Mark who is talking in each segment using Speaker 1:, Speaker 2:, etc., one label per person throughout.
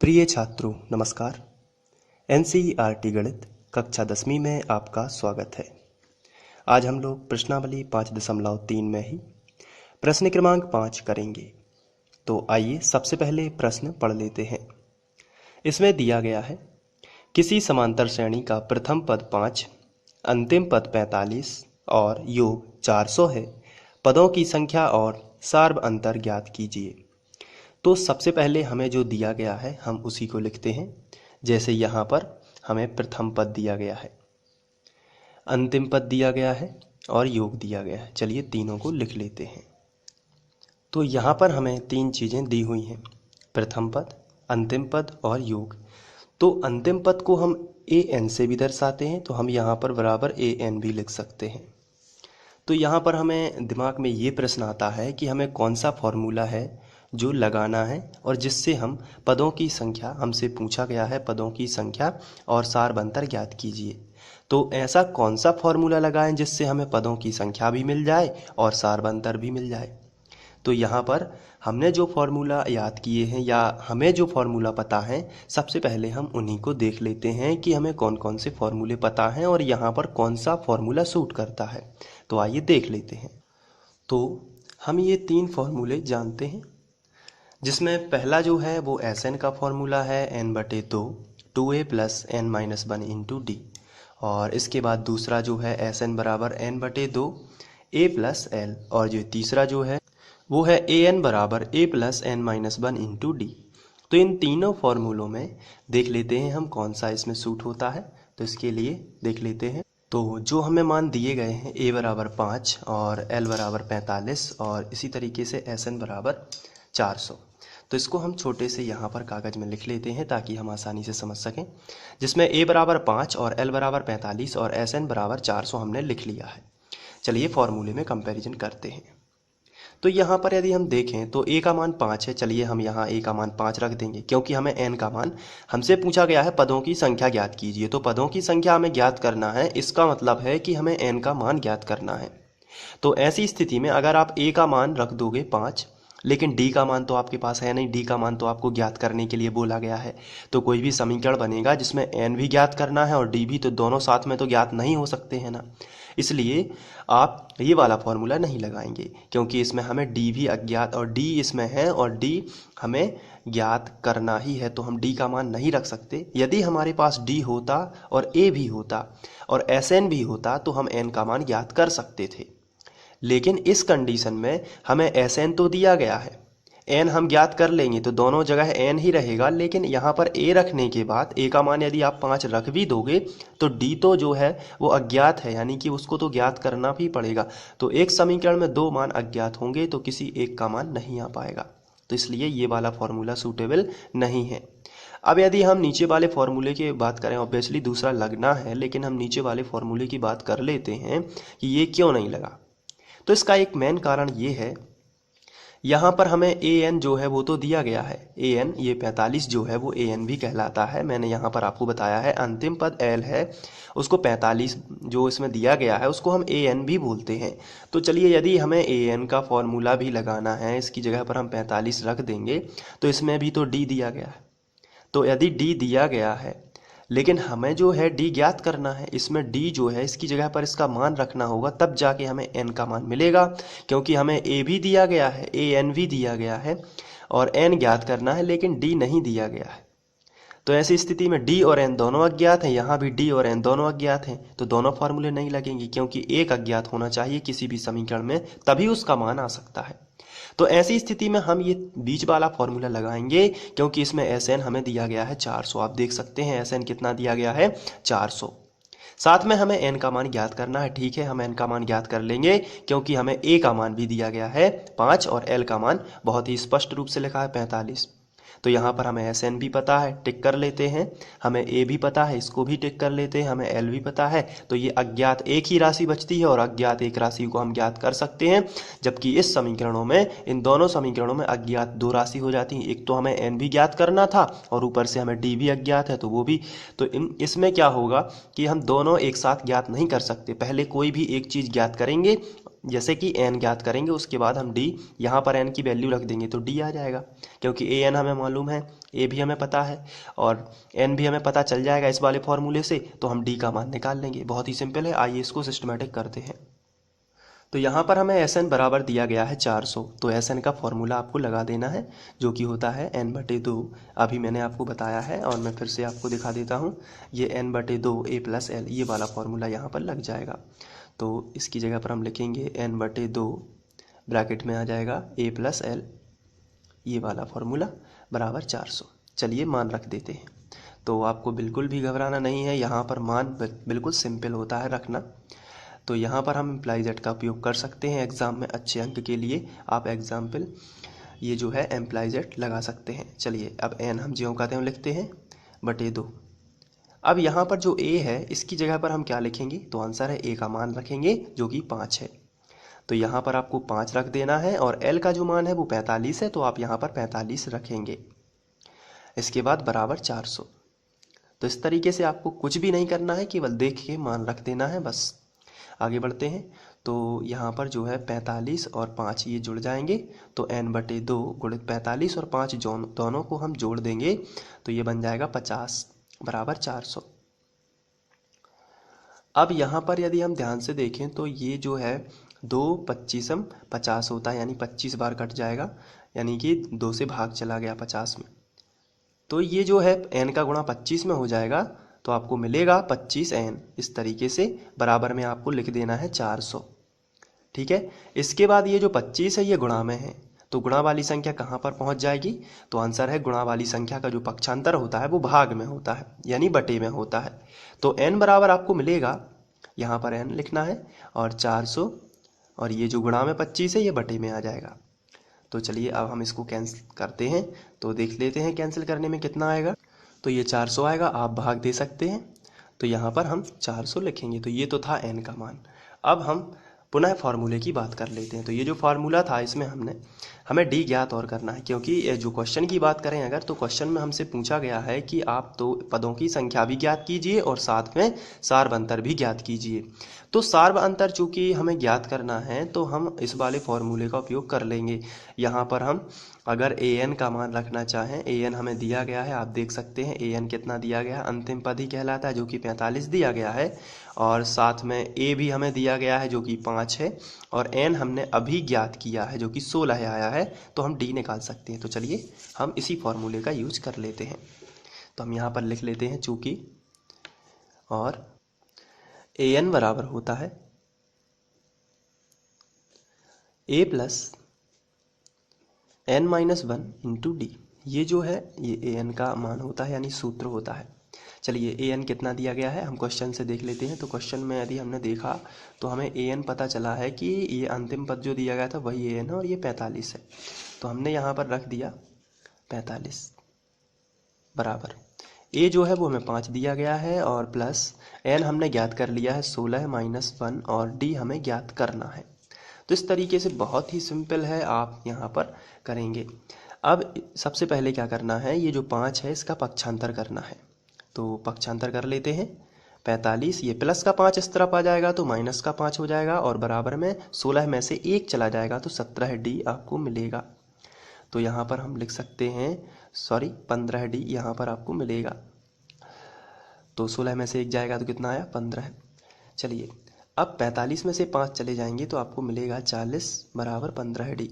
Speaker 1: प्रिय छात्रों नमस्कार। एनसीईआरटी गणित कक्षा 10वीं में आपका स्वागत है। आज हम लोग प्रश्नावली 5.3 में ही प्रश्न क्रमांक 5 करेंगे। तो आइए सबसे पहले प्रश्न पढ़ लेते हैं। इसमें दिया गया है किसी समांतर श्रेणी का प्रथम पद 5, अंतिम पद 45 और योग 400 है। पदों की संख्या और सार्व अंतर ज्ञात कीजिए। तो सबसे पहले हमें जो दिया गया है हम उसी को लिखते हैं। जैसे यहाँ पर हमें प्रथम पद दिया गया है, अंतिम पद दिया गया है और योग दिया गया है। चलिए तीनों को लिख लेते हैं। तो यहाँ पर हमें तीन चीज़ें दी हुई हैं, प्रथम पद, अंतिम पद और योग। तो अंतिम पद को हम ए एन से भी दर्शाते हैं, तो हम यहाँ पर बराबर ए एन भी लिख सकते हैं। तो यहाँ पर हमें दिमाग में ये प्रश्न आता है कि हमें कौन सा फॉर्मूला है जो लगाना है और जिससे हम पदों की संख्या, हमसे पूछा गया है पदों की संख्या और सार्व अंतर ज्ञात कीजिए। तो ऐसा कौन सा फॉर्मूला लगाएं जिससे हमें पदों की संख्या भी मिल जाए और सार्व अंतर भी मिल जाए। तो यहाँ पर हमने जो फॉर्मूला याद किए हैं या हमें जो फॉर्मूला पता है, सबसे पहले हम उन्हीं को देख लेते हैं कि हमें कौन कौन से फॉर्मूले पता हैं और यहाँ पर कौन सा फॉर्मूला सूट करता है। तो आइए देख लेते हैं। तो हम ये तीन फॉर्मूले जानते हैं, जिसमें पहला जो है वो एस एन का फॉर्मूला है n/2 2a + n-1 into D. और इसके बाद दूसरा जो है एस एन बराबर n/2 a + l और जो तीसरा जो है वो है ए एन बराबर a + n-1 इंटू डी। तो इन तीनों फॉर्मूलों में देख लेते हैं हम कौन सा इसमें सूट होता है। तो इसके लिए देख लेते हैं। तो जो हमें मान दिए गए हैं a बराबर 5 और l बराबर 45 और इसी तरीके से एस एन बराबर 400। तो इसको हम छोटे से यहाँ पर कागज़ में लिख लेते हैं ताकि हम आसानी से समझ सकें। जिसमें a बराबर 5 और l बराबर 45 और एस एन बराबर 400 हमने लिख लिया है। चलिए फॉर्मूले में कंपैरिजन करते हैं। तो यहाँ पर यदि हम देखें तो a का मान 5 है। चलिए हम यहाँ a का मान 5 रख देंगे, क्योंकि हमें n का मान, हमसे पूछा गया है पदों की संख्या ज्ञात कीजिए। तो पदों की संख्या हमें ज्ञात करना है, इसका मतलब है कि हमें n का मान ज्ञात करना है। तो ऐसी स्थिति में अगर आप a का मान रख दोगे 5, लेकिन d का मान तो आपके पास है नहीं, d का मान तो आपको ज्ञात करने के लिए बोला गया है। तो कोई भी समीकरण बनेगा जिसमें n भी ज्ञात करना है और d भी, तो दोनों साथ में तो ज्ञात नहीं हो सकते हैं ना। इसलिए आप ये वाला फॉर्मूला नहीं लगाएंगे, क्योंकि इसमें हमें d भी अज्ञात और d इसमें है और d हमें ज्ञात करना ही है। तो हम d का मान नहीं रख सकते। यदि हमारे पास d होता और a भी होता और Sn भी होता तो हम n का मान ज्ञात कर सकते थे। लेकिन इस कंडीशन में हमें Sn तो दिया गया है, n हम ज्ञात कर लेंगे तो दोनों जगह n ही रहेगा। लेकिन यहाँ पर a रखने के बाद a का मान यदि आप 5 रख भी दोगे तो d तो जो है वो अज्ञात है, यानी कि उसको तो ज्ञात करना भी पड़ेगा। तो एक समीकरण में दो मान अज्ञात होंगे तो किसी एक का मान नहीं आ पाएगा। तो इसलिए ये वाला फॉर्मूला सूटेबल नहीं है। अब यदि हम नीचे वाले फॉर्मूले की बात करें, ऑब्वियसली दूसरा लगना है, लेकिन हम नीचे वाले फॉर्मूले की बात कर लेते हैं कि ये क्यों नहीं लगा। तो इसका एक मेन कारण ये है, यहाँ पर हमें ए एन जो है वो तो दिया गया है। ए एन ये 45 जो है वो ए एन भी कहलाता है। मैंने यहाँ पर आपको बताया है अंतिम पद एल है, उसको 45 जो इसमें दिया गया है उसको हम ए एन भी बोलते हैं। तो चलिए यदि हमें ए एन का फॉर्मूला भी लगाना है, इसकी जगह पर हम 45 रख देंगे। तो इसमें भी तो डी दिया गया है। तो यदि डी दिया गया है लेकिन हमें जो है d ज्ञात करना है, इसमें d जो है इसकी जगह पर इसका मान रखना होगा, तब जाके हमें n का मान मिलेगा। क्योंकि हमें a भी दिया गया है, an भी दिया गया है और n ज्ञात करना है, लेकिन d नहीं दिया गया है। तो ऐसी स्थिति में d और n दोनों अज्ञात हैं, यहाँ भी d और n दोनों अज्ञात हैं। तो दोनों फॉर्मूले नहीं लगेंगे, क्योंकि एक अज्ञात होना चाहिए किसी भी समीकरण में, तभी उसका मान आ सकता है। तो ऐसी स्थिति में हम ये बीच वाला फॉर्मूला लगाएंगे, क्योंकि इसमें Sn हमें दिया गया है 400। आप देख सकते हैं Sn कितना दिया गया है, 400। साथ में हमें n का मान ज्ञात करना है। ठीक है, हम n का मान ज्ञात कर लेंगे, क्योंकि हमें a का मान भी दिया गया है 5 और l का मान बहुत ही स्पष्ट रूप से लिखा है 45। तो यहाँ पर हमें Sn भी पता है, टिक कर लेते हैं। हमें a भी पता है, इसको भी टिक कर लेते हैं। हमें l भी पता है। तो ये अज्ञात एक ही राशि बचती है और अज्ञात एक राशि को हम ज्ञात कर सकते हैं। जबकि इस समीकरणों में, इन दोनों समीकरणों में अज्ञात दो राशि हो जाती हैं। एक तो हमें n भी ज्ञात करना था और ऊपर से हमें d भी अज्ञात है, तो वो भी। तो इसमें क्या होगा कि हम दोनों एक साथ ज्ञात नहीं कर सकते। पहले कोई भी एक चीज़ ज्ञात करेंगे, जैसे कि n ज्ञात करेंगे उसके बाद हम d, यहाँ पर n की वैल्यू रख देंगे तो d आ जाएगा, क्योंकि an हमें मालूम है, a भी हमें पता है और n भी हमें पता चल जाएगा इस वाले फॉर्मूले से, तो हम d का मान निकाल लेंगे। बहुत ही सिंपल है, आइए इसको सिस्टमेटिक करते हैं। तो यहाँ पर हमें Sn बराबर दिया गया है 400, तो Sn का फॉर्मूला आपको लगा देना है, जो कि होता है n/2। अभी मैंने आपको बताया है और मैं फिर से आपको दिखा देता हूँ। ये n/2 a + l, ये वाला फॉर्मूला यहाँ पर लग जाएगा। तो इसकी जगह पर हम लिखेंगे n/2, ब्रैकेट में आ जाएगा a + l, ये वाला फॉर्मूला बराबर 400। चलिए मान रख देते हैं। तो आपको बिल्कुल भी घबराना नहीं है, यहाँ पर मान बिल्कुल सिंपल होता है रखना। तो यहाँ पर हम इम्प्लाई जेड का उपयोग कर सकते हैं एग्ज़ाम में अच्छे अंक के लिए। आप एग्जाम्पल ये जो है इम्प्लाई जेड लगा सकते हैं। चलिए अब n हम ज्यों कहते हैं लिखते हैं /2। अब यहाँ पर जो a है इसकी जगह पर हम क्या लिखेंगे, तो आंसर है a का मान रखेंगे जो कि 5 है। तो यहाँ पर आपको 5 रख देना है और l का जो मान है वो 45 है, तो आप यहाँ पर 45 रखेंगे। इसके बाद बराबर 400। तो इस तरीके से आपको कुछ भी नहीं करना है, केवल देख के मान रख देना है बस। आगे बढ़ते हैं। तो यहाँ पर जो है 45 और 5 ये जुड़ जाएंगे, तो n/2 गुणित 45 और 5 दोनों को हम जोड़ देंगे तो ये बन जाएगा 50 बराबर 400। अब यहाँ पर यदि हम ध्यान से देखें तो ये जो है 2 25 50 होता है, यानी 25 बार कट जाएगा, यानी कि 2 से भाग चला गया 50 में। तो ये जो है n का गुणा 25 में हो जाएगा, तो आपको मिलेगा 25n। इस तरीके से बराबर में आपको लिख देना है 400। ठीक है, इसके बाद ये जो 25 है ये गुणा में है, तो गुणा वाली संख्या कहाँ पर पहुँच जाएगी, तो आंसर है गुणा वाली संख्या का जो पक्षांतर होता है वो भाग में होता है, यानी बटे में होता है। तो n बराबर आपको मिलेगा, यहाँ पर n लिखना है और 400, और ये जो गुणा में 25 है ये बटे में आ जाएगा। तो चलिए अब हम इसको कैंसिल करते हैं, तो देख लेते हैं कैंसिल करने में कितना आएगा। तो ये 400 आएगा, आप भाग दे सकते हैं, तो यहाँ पर हम 400 लिखेंगे। तो ये तो था n का मान। अब हम पुनः फार्मूले की बात कर लेते हैं। तो ये जो फार्मूला था इसमें हमें d ज्ञात और करना है, क्योंकि जो क्वेश्चन की बात करें अगर, तो क्वेश्चन में हमसे पूछा गया है कि आप तो पदों की संख्या भी ज्ञात कीजिए और साथ में सार्व अंतर भी ज्ञात कीजिए। तो सार्व अंतर चूंकि हमें ज्ञात करना है तो हम इस वाले फॉर्मूले का उपयोग कर लेंगे। यहाँ पर हम अगर an का मान रखना चाहें, an हमें दिया गया है, आप देख सकते हैं an कितना दिया गया है, अंतिम पद ही कहलाता है जो कि 45 दिया गया है, और साथ में a भी हमें दिया गया है जो कि 5 है, और n हमने अभी ज्ञात किया है जो कि 16 आया है, तो हम d निकाल सकते हैं। तो चलिए हम इसी फॉर्मूले का यूज कर लेते हैं। तो हम यहाँ पर लिख लेते हैं चूँकि, और an बराबर होता है a + n-1 इंटू डी। ये जो है ये an का मान होता है, यानी सूत्र होता है। चलिए an कितना दिया गया है हम क्वेश्चन से देख लेते हैं। तो क्वेश्चन में यदि हमने देखा तो हमें an पता चला है कि ये अंतिम पद जो दिया गया था वही an है और ये 45 है, तो हमने यहाँ पर रख दिया 45 बराबर a जो है वो हमें 5 दिया गया है, और प्लस n हमने ज्ञात कर लिया है 16 - 1, और d हमें ज्ञात करना है। तो इस तरीके से बहुत ही सिंपल है, आप यहाँ पर करेंगे। अब सबसे पहले क्या करना है, ये जो 5 है इसका पक्षांतर करना है। तो पक्षांतर कर लेते हैं। 45, ये प्लस का 5 इस तरफ आ जाएगा तो माइनस का 5 हो जाएगा, और बराबर में 16 में से 1 चला जाएगा तो 17d आपको मिलेगा। तो यहाँ पर हम लिख सकते हैं 15d यहाँ पर आपको मिलेगा। तो 16 में से 1 जाएगा तो कितना आया, 15। चलिए अब 45 में से 5 चले जाएंगे तो आपको मिलेगा 40 बराबर 15d।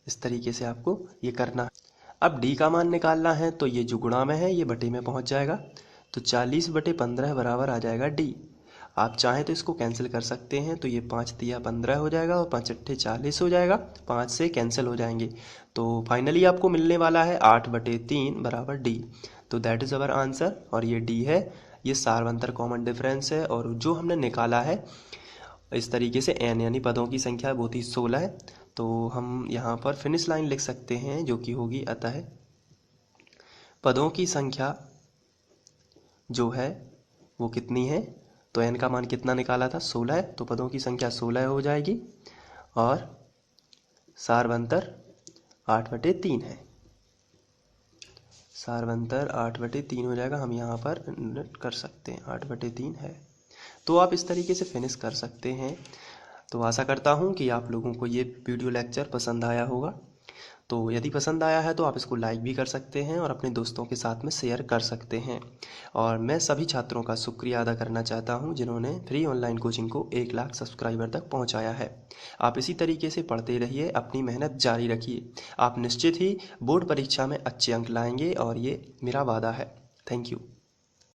Speaker 1: इस तरीके से आपको ये करना है। अब d का मान निकालना है, तो ये जो गुणा में है ये बटे में पहुंच जाएगा, तो 40/15 बराबर आ जाएगा d। आप चाहें तो इसको कैंसिल कर सकते हैं, तो ये 5 तिया 15 हो जाएगा और 5 अट्ठे 40 हो जाएगा, 5 से कैंसिल हो जाएंगे। तो फाइनली आपको मिलने वाला है 8/3 बराबर d। तो दैट इज़ अवर आंसर, और ये d है, ये सार्वंतर कॉमन डिफरेंस है। और जो हमने निकाला है इस तरीके से n यानी पदों की संख्या वो थी 16 है, तो हम यहाँ पर फिनिश लाइन लिख सकते हैं जो कि होगी, अतः पदों की संख्या जो है वो कितनी है, तो n का मान कितना निकाला था 16 है, तो पदों की संख्या 16 हो जाएगी, और सार्वंतर 8/3 है। सार्वंतर 8/3 हो जाएगा, हम यहाँ पर नोट कर सकते हैं 8/3 है। तो आप इस तरीके से फिनिश कर सकते हैं। तो आशा करता हूँ कि आप लोगों को ये वीडियो लेक्चर पसंद आया होगा। तो यदि पसंद आया है तो आप इसको लाइक भी कर सकते हैं और अपने दोस्तों के साथ में शेयर कर सकते हैं। और मैं सभी छात्रों का शुक्रिया अदा करना चाहता हूं जिन्होंने फ्री ऑनलाइन कोचिंग को 1 लाख सब्सक्राइबर तक पहुंचाया है। आप इसी तरीके से पढ़ते रहिए, अपनी मेहनत जारी रखिए। आप निश्चित ही बोर्ड परीक्षा में अच्छे अंक लाएंगे और ये मेरा वादा है। Thank you.